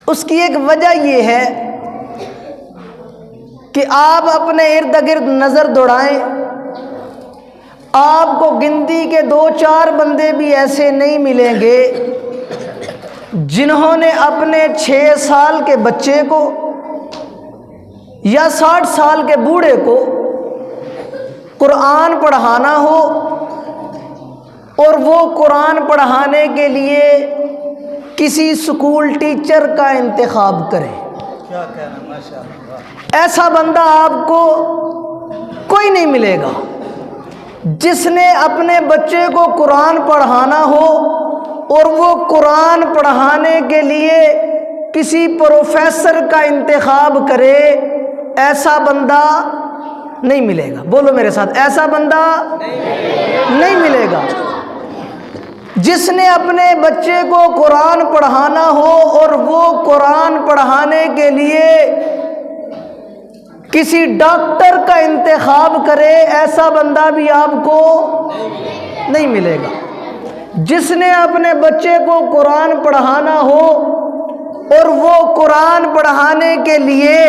اس کی ایک وجہ یہ ہے کہ آپ اپنے ارد گرد نظر دوڑائیں، آپ کو گنتی کے 2-4 بندے بھی ایسے نہیں ملیں گے جنہوں نے اپنے 6 سال کے بچے کو یا 60 سال کے بوڑھے کو قرآن پڑھانا ہو اور وہ قرآن پڑھانے کے لیے کسی سکول ٹیچر کا انتخاب کرے۔ کیا کہنا، ماشاءاللہ۔ ایسا بندہ آپ کو کوئی نہیں ملے گا جس نے اپنے بچے کو قرآن پڑھانا ہو اور وہ قرآن پڑھانے کے لیے کسی پروفیسر کا انتخاب کرے۔ ایسا بندہ نہیں ملے گا۔ بولو میرے ساتھ، ایسا بندہ نہیں ملے گا۔ جس نے اپنے بچے کو قرآن پڑھانا ہو اور وہ قرآن پڑھانے کے لیے کسی ڈاکٹر کا انتخاب کرے، ایسا بندہ بھی آپ کو نہیں ملے گا۔ جس نے اپنے بچے کو قرآن پڑھانا ہو اور وہ قرآن پڑھانے کے لیے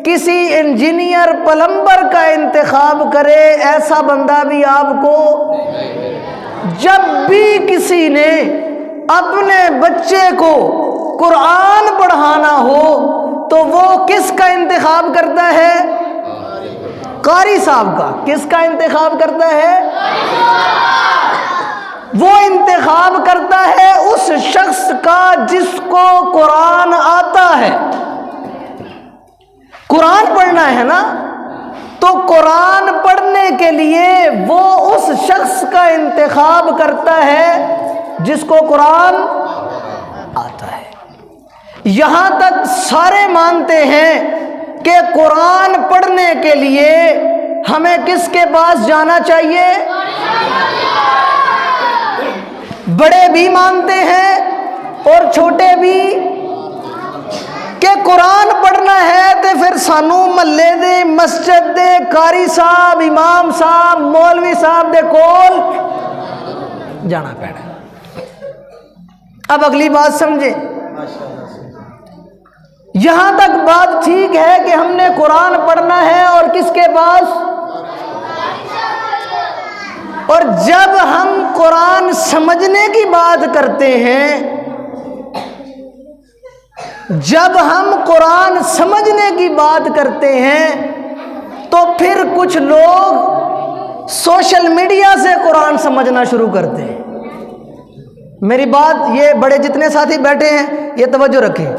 کسی انجینئر پلمبر کا انتخاب کرے، ایسا بندہ بھی آپ کو۔ جب بھی کسی نے اپنے بچے کو قرآن پڑھانا ہو تو وہ کس کا انتخاب کرتا ہے؟ قاری صاحب کا۔ کس کا انتخاب کرتا ہے؟ وہ انتخاب کرتا ہے اس شخص کا جس کو قرآن آتا ہے۔ قرآن پڑھنا ہے نا، تو قرآن پڑھنے کے لیے وہ اس شخص کا انتخاب کرتا ہے جس کو قرآن آتا ہے۔ یہاں تک سارے مانتے ہیں کہ قرآن پڑھنے کے لیے ہمیں کس کے پاس جانا چاہیے؟ بڑے بھی مانتے ہیں اور چھوٹے بھی کہ قرآن پڑھنا ہے تو پھر سانو محلے دے، مسجد دے قاری صاحب، امام صاحب، مولوی صاحب دے کول جانا پینا۔ اب اگلی بات سمجھیں، یہاں تک بات ٹھیک ہے کہ ہم نے قرآن پڑھنا ہے اور کس کے پاس؟ اور جب ہم قرآن سمجھنے کی بات کرتے ہیں، جب ہم قرآن سمجھنے کی بات کرتے ہیں تو پھر کچھ لوگ سوشل میڈیا سے قرآن سمجھنا شروع کرتے ہیں۔ میری بات، یہ بڑے جتنے ساتھی بیٹھے ہیں یہ توجہ رکھیں۔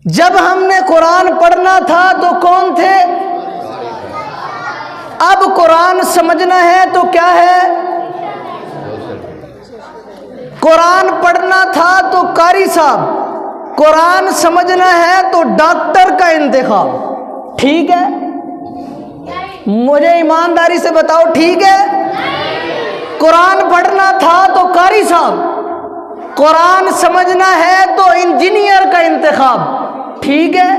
جب ہم نے قرآن پڑھنا تھا تو کون تھے؟ اب قرآن سمجھنا ہے تو کیا ہے؟ قرآن پڑھنا تھا تو قاری صاحب، قرآن سمجھنا ہے تو ڈاکٹر کا انتخاب۔ ٹھیک ہے؟ مجھے ایمانداری سے بتاؤ، ٹھیک ہے؟ قرآن پڑھنا تھا تو قاری صاحب، قرآن سمجھنا ہے تو انجینئر کا انتخاب۔ ٹھیک ہے؟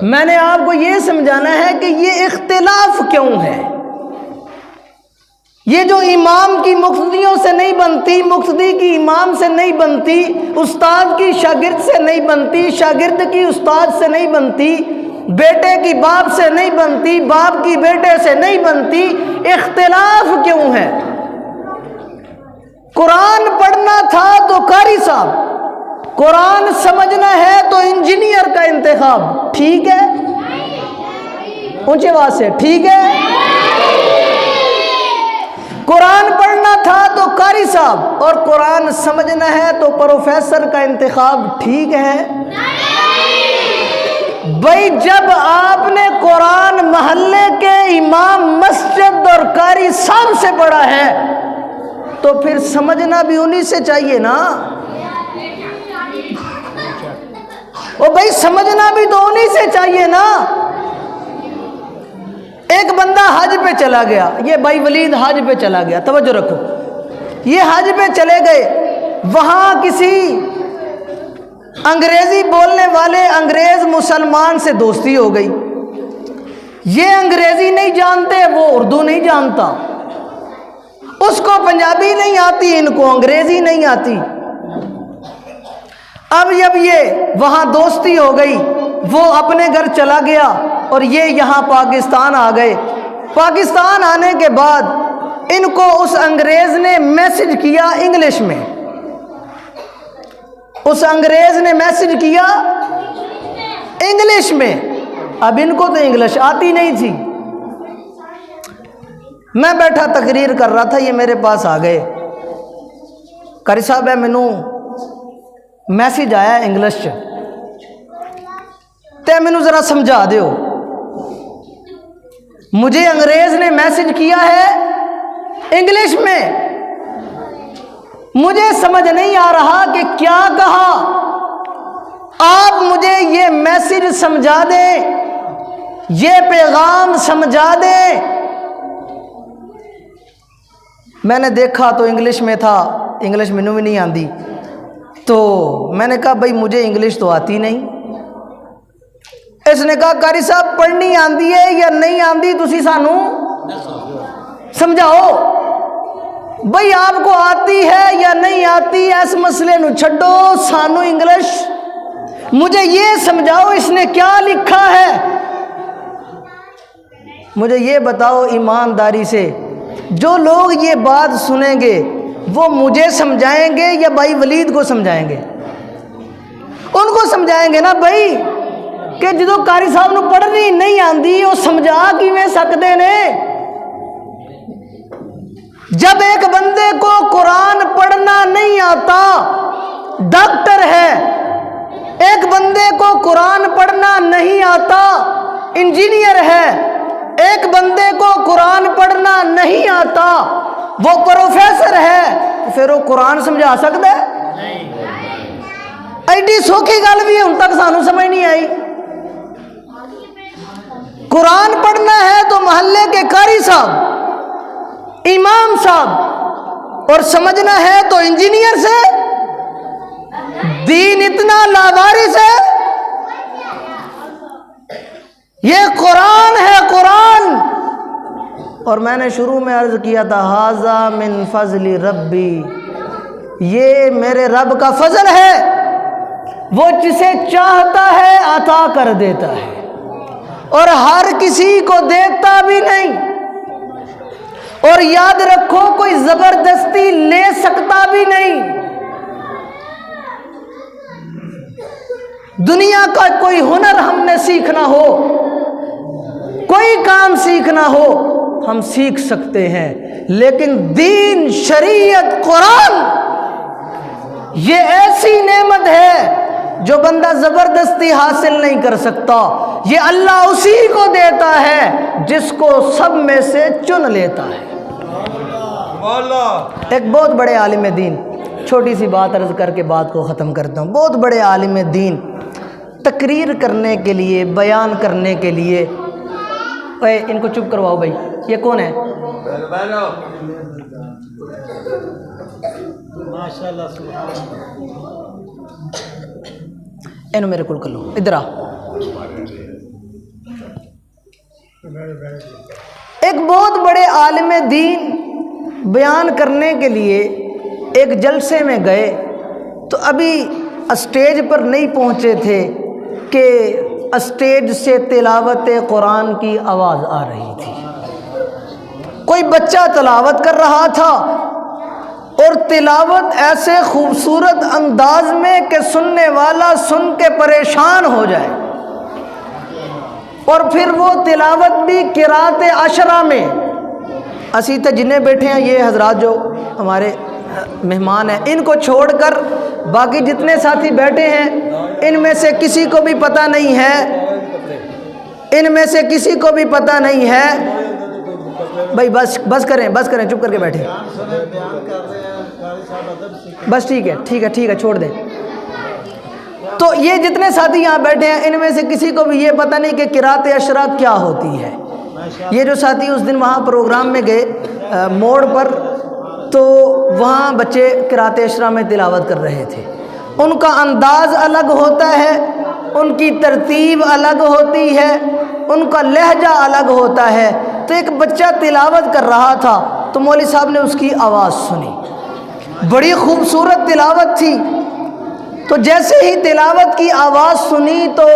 میں نے آپ کو یہ سمجھانا ہے کہ یہ اختلاف کیوں ہے۔ یہ جو امام کی مقتدیوں سے نہیں بنتی، مقتدی کی امام سے نہیں بنتی، استاد کی شاگرد سے نہیں بنتی، شاگرد کی استاد سے نہیں بنتی، بیٹے کی باپ سے نہیں بنتی، باپ کی بیٹے سے نہیں بنتی، اختلاف کیوں ہے؟ قرآن پڑھنا تھا تو قاری صاحب، قرآن سمجھنا ہے تو انجینئر کا انتخاب۔ ٹھیک ہے؟ اونچی آواز سے، ٹھیک ہے؟ قرآن پڑھنا تھا تو قاری صاحب اور قرآن سمجھنا ہے تو پروفیسر کا انتخاب۔ ٹھیک ہے؟ بھائی جب آپ نے قرآن محلے کے امام مسجد اور قاری صاحب سے پڑھا ہے تو پھر سمجھنا بھی انہی سے چاہیے نا۔ او بھائی سمجھنا بھی تو انہی سے چاہیے نا۔ ایک بندہ حج پہ چلا گیا، یہ بھائی ولید حج پہ چلا گیا، توجہ رکھو، یہ حج پہ چلے گئے، وہاں کسی انگریزی بولنے والے انگریز مسلمان سے دوستی ہو گئی۔ یہ انگریزی نہیں جانتے، وہ اردو نہیں جانتا، اس کو پنجابی نہیں آتی، ان کو انگریزی نہیں آتی۔ اب جب یہ وہاں دوستی ہو گئی، وہ اپنے گھر چلا گیا اور یہ یہاں پاکستان آ گئے۔ پاکستان آنے کے بعد ان کو اس انگریز نے میسج کیا انگلش میں، اس انگریز نے میسج کیا انگلش میں۔ اب ان کو تو انگلش آتی نہیں تھی۔ میں بیٹھا تقریر کر رہا تھا، یہ میرے پاس آ گئے، قاری صاحب ہے مینوں میسج آیا انگلش چ، تے مینوں ذرا سمجھا دیو۔ مجھے انگریز نے میسج کیا ہے انگلش میں، مجھے سمجھ نہیں آ رہا کہ کیا کہا، آپ مجھے یہ میسج سمجھا دیں، یہ پیغام سمجھا دیں۔ میں نے دیکھا تو انگلش میں تھا، انگلش مینوں بھی نہیں آندی، تو میں نے کہا بھائی مجھے انگلش تو آتی نہیں۔ اس نے کہا قاری صاحب پڑھنی آندی ہے یا نہیں آندی تسی سانوں سمجھاؤ، بھئی آپ کو آتی ہے یا نہیں آتی اس مسئلے نو چھڈو، سانوں انگلش مجھے یہ سمجھاؤ اس نے کیا لکھا ہے۔ مجھے یہ بتاؤ ایمانداری سے، جو لوگ یہ بات سنیں گے وہ مجھے سمجھائیں گے یا بھائی ولید کو سمجھائیں گے؟ ان کو سمجھائیں گے نا بھائی، کہ جدو قاری صاحب نو پڑھنی نہیں آندی وہ سمجھا کیویں سکدے نے؟ جب ایک بندے کو قرآن پڑھنا نہیں آتا، ڈاکٹر ہے، ایک بندے کو قرآن پڑھنا نہیں آتا، انجینئر ہے، ایک بندے کو قرآن پڑھنا نہیں آتا، وہ پروفیسر ہے، پھر وہ قرآن سمجھا سکتا ہے؟ ایڈی سوکھی گل بھی ہن تک سانوں سمجھ نہیں آئی۔ قرآن پڑھنا ہے تو محلے کے قاری صاحب، امام صاحب، اور سمجھنا ہے تو انجینئر سے۔ دین اتنا لاوارث ہے، یہ قرآن ہے قرآن۔ اور میں نے شروع میں عرض کیا تھا ھذا من فضل ربی، یہ میرے رب کا فضل ہے، وہ جسے چاہتا ہے عطا کر دیتا ہے، اور ہر کسی کو دیتا بھی نہیں۔ اور یاد رکھو کوئی زبردستی لے سکتا بھی نہیں۔ دنیا کا کوئی ہنر ہم نے سیکھنا ہو، کوئی کام سیکھنا ہو، ہم سیکھ سکتے ہیں، لیکن دین، شریعت، قرآن یہ ایسی نعمت ہے جو بندہ زبردستی حاصل نہیں کر سکتا۔ یہ اللہ اسی کو دیتا ہے جس کو سب میں سے چن لیتا ہے۔ ایک بہت بڑے عالم دین، چھوٹی سی بات عرض کر کے بات کو ختم کرتا ہوں، بہت بڑے عالم دین تقریر کرنے کے لیے، بیان کرنے کے لیے، اے ان کو چپ کرواؤ بھائی، یہ کون ہے؟ ماشاءاللہ سبحان اینو میرے کو کر لو، ادھر آ۔ ایک بہت بڑے عالم دین بیان کرنے کے لیے ایک جلسے میں گئے، تو ابھی اسٹیج پر نہیں پہنچے تھے کہ اسٹیج سے تلاوت قرآن کی آواز آ رہی تھی۔ کوئی بچہ تلاوت کر رہا تھا، اور تلاوت ایسے خوبصورت انداز میں کہ سننے والا سن کے پریشان ہو جائے، اور پھر وہ تلاوت بھی قرات عشرہ میں۔ اسی تے جنہیں بیٹھے ہیں یہ حضرات جو ہمارے مہمان ہیں، ان کو چھوڑ کر باقی جتنے ساتھی بیٹھے ہیں ان میں سے کسی کو بھی پتہ نہیں ہے، ان میں سے کسی کو بھی پتہ نہیں ہے بھائی، بس کریں چپ کر کے بیٹھے، بس ٹھیک ہے چھوڑ دیں۔ تو یہ جتنے ساتھی یہاں بیٹھے ہیں ان میں سے کسی کو بھی یہ پتہ نہیں کہ قرات عشرہ کیا ہوتی ہے۔ یہ جو ساتھی اس دن وہاں پروگرام میں گئے موڑ پر، تو وہاں بچے قرات عشرہ میں تلاوت کر رہے تھے، ان کا انداز الگ ہوتا ہے، ان کی ترتیب الگ ہوتی ہے، ان کا لہجہ الگ ہوتا ہے۔ تو ایک بچہ تلاوت کر رہا تھا تو مولوی صاحب نے اس کی آواز سنی، بڑی خوبصورت تلاوت تھی، تو جیسے ہی تلاوت کی آواز سنی تو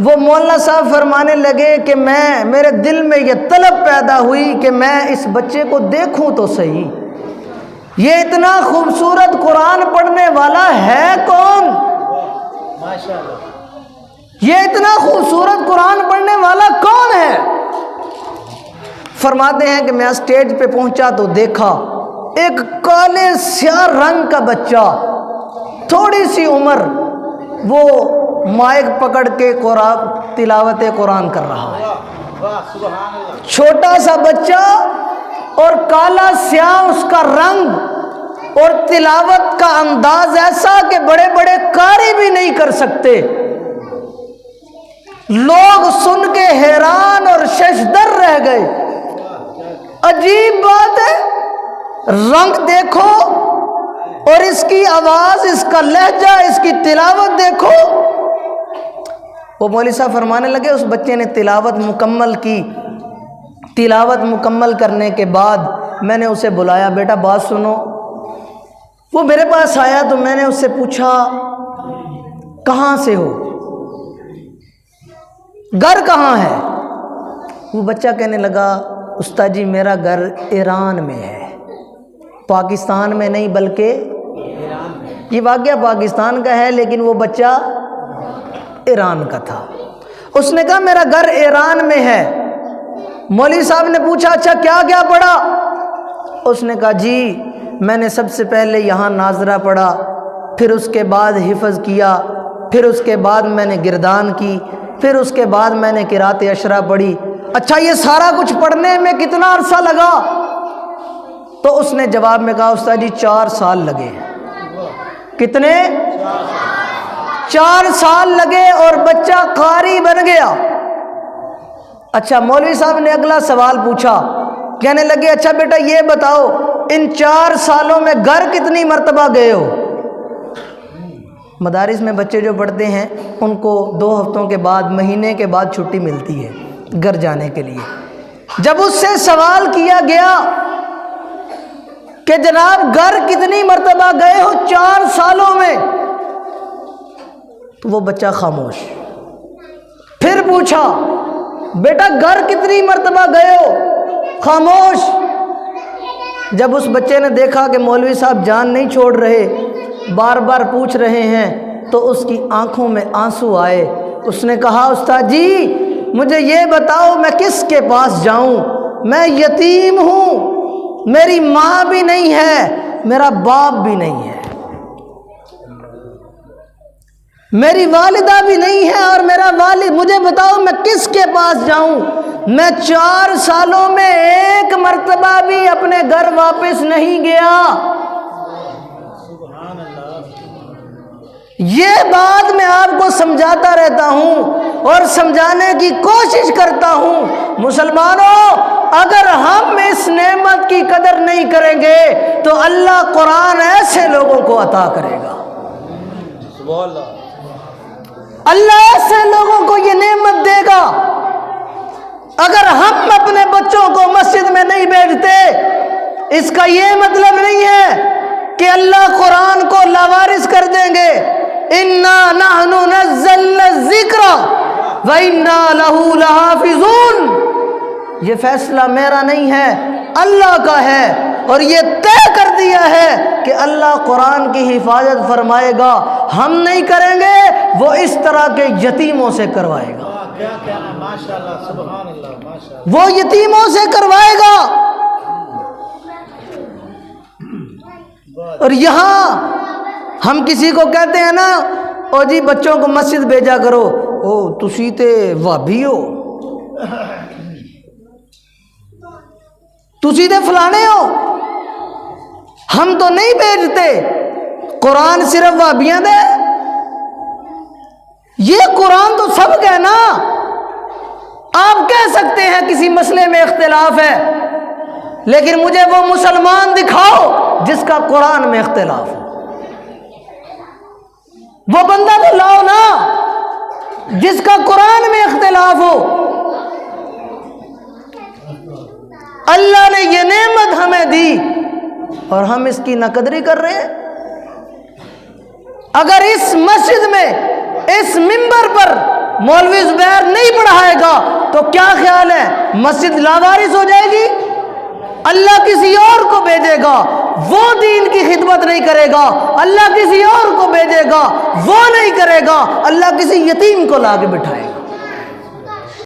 وہ مولانا صاحب فرمانے لگے کہ میرے دل میں یہ طلب پیدا ہوئی کہ میں اس بچے کو دیکھوں تو صحیح، یہ اتنا خوبصورت قرآن پڑھنے والا ہے کون؟ یہ اتنا خوبصورت قرآن پڑھنے والا کون ہے؟ فرماتے ہیں کہ میں اسٹیج پہ پہنچا تو دیکھا ایک کالے سیاہ رنگ کا بچہ، تھوڑی سی عمر، وہ مائک پکڑ کے تلاوت قرآن کر رہا ہے، چھوٹا سا بچہ اور کالا سیاہ اس کا رنگ اور تلاوت کا انداز ایسا کہ بڑے بڑے قاری بھی نہیں کر سکتے۔ لوگ سن کے حیران اور ششدر رہ گئے۔ عجیب بات ہے، رنگ دیکھو اور اس کی آواز، اس کا لہجہ، اس کی تلاوت دیکھو۔ وہ مولوی صاحب فرمانے لگے اس بچے نے تلاوت مکمل کی۔ تلاوت مکمل کرنے کے بعد میں نے اسے بلایا، بیٹا بات سنو۔ وہ میرے پاس آیا تو میں نے اس سے پوچھا کہاں سے ہو، گھر کہاں ہے؟ وہ بچہ کہنے لگا استاد جی میرا گھر ایران میں ہے، پاکستان میں نہیں بلکہ یہ واقعہ پاکستان کا ہے لیکن وہ بچہ ایران کا تھا۔ اس نے کہا میرا گھر ایران میں ہے۔ مولوی صاحب نے پوچھا اچھا کیا کیا پڑھا؟ اس نے کہا جی میں نے سب سے پہلے یہاں ناظرہ پڑھا، پھر اس کے بعد حفظ کیا، پھر اس کے بعد میں نے گردان کی، پھر اس کے بعد میں نے قرات عشرہ پڑھی۔ اچھا یہ سارا کچھ پڑھنے میں کتنا عرصہ لگا؟ تو اس نے جواب میں کہا استاد جی 4 سال لگے۔ کتنے؟ 4 سال لگے اور بچہ قاری بن گیا۔ اچھا مولوی صاحب نے اگلا سوال پوچھا، کہنے لگے اچھا بیٹا یہ بتاؤ ان 4 سالوں میں گھر کتنی مرتبہ گئے ہو؟ مدارس میں بچے جو پڑھتے ہیں ان کو 2 ہفتوں کے بعد، مہینے کے بعد چھٹی ملتی ہے گھر جانے کے لیے۔ جب اس سے سوال کیا گیا کہ جناب گھر کتنی مرتبہ گئے ہو 4 سالوں میں، تو وہ بچہ خاموش۔ پھر پوچھا بیٹا گھر کتنی مرتبہ گئے ہو؟ خاموش۔ جب اس بچے نے دیکھا کہ مولوی صاحب جان نہیں چھوڑ رہے، بار بار پوچھ رہے ہیں، تو اس کی آنکھوں میں آنسو آئے۔ اس نے کہا استاد جی مجھے یہ بتاؤ میں کس کے پاس جاؤں؟ میں یتیم ہوں، میری ماں بھی نہیں ہے، میرا باپ بھی نہیں ہے، میری والدہ بھی نہیں ہے اور میرا والد، مجھے بتاؤ میں کس کے پاس جاؤں؟ میں 4 سالوں میں 1 مرتبہ بھی اپنے گھر واپس نہیں گیا۔ یہ بات میں آپ کو سمجھاتا رہتا ہوں اور سمجھانے کی کوشش کرتا ہوں۔ مسلمانوں اگر ہم اس نعمت کی قدر نہیں کریں گے تو اللہ قرآن ایسے لوگوں کو عطا کرے گا، اللہ ایسے لوگوں کو یہ نعمت دے گا۔ اگر ہم اپنے بچوں کو مسجد میں نہیں بھیجتے اس کا یہ مطلب نہیں ہے کہ اللہ قرآن کو لاوارث کر دیں گے۔ اِنَّا نَحْنُ نَزَّلْنَا الذِّكْرَ وَإِنَّا لَهُ لَحَافِظُونَ۔ یہ فیصلہ میرا نہیں ہے، اللہ کا ہے، اور یہ طے کر دیا ہے کہ اللہ قرآن کی حفاظت فرمائے گا۔ ہم نہیں کریں گے، وہ اس طرح کے یتیموں سے کروائے گا، وہ یتیموں سے کروائے گا۔ اور یہاں ہم کسی کو کہتے ہیں نا او جی بچوں کو مسجد بھیجا کرو، او تسی تے وہابی ہو، تسی تے فلانے ہو، ہم تو نہیں بھیجتے، قرآن صرف وہابیاں دے۔ یہ قرآن تو سب کا ہے نا۔ آپ کہہ سکتے ہیں کسی مسئلے میں اختلاف ہے، لیکن مجھے وہ مسلمان دکھاؤ جس کا قرآن میں اختلاف ہو، وہ بندہ تو لاؤ نا جس کا قرآن میں اختلاف ہو۔ اللہ نے یہ نعمت ہمیں دی اور ہم اس کی نہ قدری کر رہے ہیں۔ اگر اس مسجد میں اس منبر پر مولوی زبیر نہیں پڑھائے گا تو کیا خیال ہے مسجد لاوارث ہو جائے گی؟ اللہ کسی اور کو بھیجے گا، وہ دین کی خدمت نہیں کرے گا، اللہ کسی اور کو بھیجے گا، وہ نہیں کرے گا، اللہ کسی یتیم کو لا کے بٹھائے